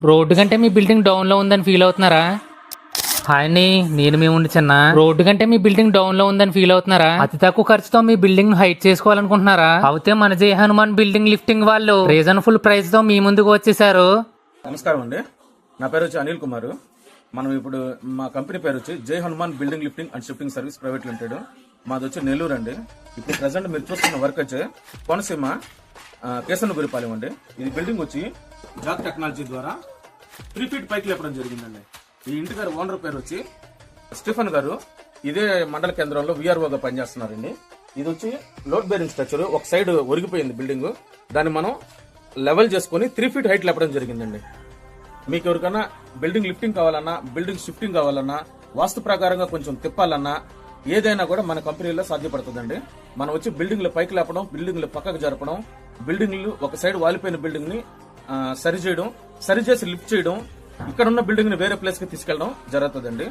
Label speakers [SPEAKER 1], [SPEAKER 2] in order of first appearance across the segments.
[SPEAKER 1] Road కంటే మీ building down లో ఉందని ఫీల్ అవుతున్నారా? హాయ్ అండి, నేను మీ ఉండి చిన్న. రోడ్డు కంటే మీ బిల్డింగ్ డౌన్ లో ఉందని ఫీల్ అవుతున్నారా? అతి తక్కువ ఖర్చుతో మీ బిల్డింగ్ హైట్ చేసుకోవాలనుకుంటున్నారా? అయితే మన జై హనుమాన్ బిల్డింగ్ లిఫ్టింగ్ వాళ్ళు రీజనబుల్ ప్రైస్ తో మీ ముందుకు వచ్చేసారు.
[SPEAKER 2] నమస్కారం అండి, నా పేరు వచ్చి అనిల్ కుమార్. మనం ఇప్పుడు మా కంపెనీ పేరు వచ్చి జై Hanuman building lifting and shifting service private limited. మాది వచ్చి నెల్లూరు అండి. ఇప్పుడు ప్రెసెంట్ మీరు చూస్తున్న వర్క్ వచ్చి కోనసీమ కేసన్నగురిపాలెం అండి. ఇది బిల్డింగ్ వచ్చి జాక్ టెక్నాలజీ ద్వారా 3 feet పైకి లేపడం జరిగిందండి. ఈ ఇంటి గారు ఓనర్ పేరు వచ్చి స్టీఫెన్ గారు. ఇదే మండల కేంద్రంలో విఆర్ఓగా పనిచేస్తున్నారండి. ఇది వచ్చి లోడ్ బేరింగ్ స్ట్రక్చర్. ఒక సైడ్ ఒరిగిపోయింది బిల్డింగ్, దాన్ని మనం లెవెల్ చేసుకుని 3 feet హైట్ లేపడం జరిగిందండి. మీకు ఎవరికైనా బిల్డింగ్ లిఫ్టింగ్ కావాలన్నా, బిల్డింగ్ షిఫ్టింగ్ కావాలన్నా, వాస్తు ప్రకారంగా కొంచెం తిప్పాలన్నా ఏదైనా కూడా మన కంపెనీలో సాధ్యపడుతుందండి. మనం వచ్చి బిల్డింగ్లు పైకి లేపడం, బిల్డింగ్లు పక్కకు జరపడం, బిల్డింగ్లు ఒక సైడ్ వాలిపోయిన బిల్డింగ్ ని సరిచేయడం, సరిచేసి లిఫ్ట్ చేయడం, ఇక్కడ ఉన్న బిల్డింగ్ ని వేరే ప్లేస్ కి తీసుకెళ్లడం జరుగుతుందండి.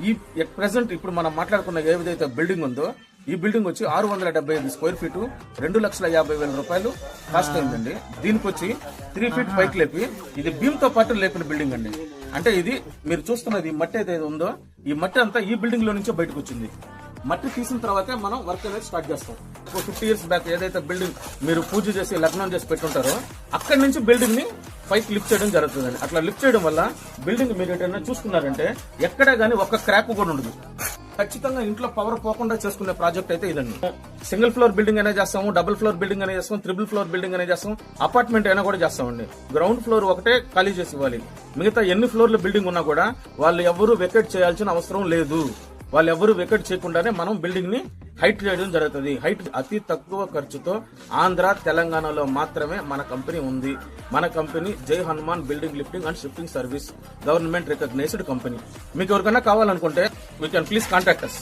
[SPEAKER 2] ఈ ప్రెసెంట్ ఇప్పుడు మనం మాట్లాడుకున్న ఏదైతే బిల్డింగ్ ఉందో ఈ బిల్డింగ్ వచ్చి 675 స్క్వేర్ ఫీట్, 2,50,000 రూపాయలు కాస్ట్ అయిందండి. దీనికి వచ్చి 3 feet పైకి లేపి ఇది బీమ్ తో పాటు లేపిన బిల్డింగ్ అండి. అంటే ఇది మీరు చూస్తున్నది మట్టి ఏదైతే ఉందో ఈ మట్టి అంతా ఈ బిల్డింగ్ లో నుంచే బయటకు వచ్చింది. మట్టి తీసిన తర్వాతే మనం వర్క్ అనేది స్టార్ట్ చేస్తాం. 50 years బ్యాక్ ఏదైతే బిల్డింగ్ మీరు పూజ చేసి లగ్నం చేసి పెట్టుంటారో అక్కడి నుంచి బిల్డింగ్ ని పైకి లిఫ్ట్ చేయడం జరుగుతుందండి. అట్లా లిఫ్ట్ చేయడం వల్ల బిల్డింగ్ మీరు ఎటైనా చూసుకున్నారంటే ఎక్కడా గానీ ఒక్క క్రాక్ కూడా ఉండదు. ఖచ్చితంగా ఇంట్లో పవర్ పోకుండా చేసుకునే ప్రాజెక్ట్ అయితే ఇదండి. సింగిల్ ఫ్లోర్ బిల్డింగ్ అనే చేస్తాము, డబుల్ ఫ్లోర్ బిల్డింగ్ అనే చేస్తాం, ట్రిపుల్ ఫ్లోర్ బిల్డింగ్ అనే చేస్తాం, అపార్ట్మెంట్ అయినా కూడా చేస్తామండి. గ్రౌండ్ ఫ్లోర్ ఒకటే ఖాళీ చేసి ఇవ్వాలి. మిగతా ఎన్ని ఫ్లోర్ల బిల్డింగ్ ఉన్నా కూడా వాళ్ళు ఎవరు వెకేట్ చేయాల్సిన అవసరం లేదు. వాళ్ళు ఎవరు వెకేట్ చేయకుండానే మనం బిల్డింగ్ ని హైట్ చేయడం జరుగుతుంది. హైట్ అతి తక్కువ ఖర్చుతో ఆంధ్ర, తెలంగాణలో మాత్రమే మన కంపెనీ ఉంది. మన company Jai Hanuman building lifting and shifting service, government recognised company. మీకు ఎవరికైనా కావాలనుకుంటే we can please contact us.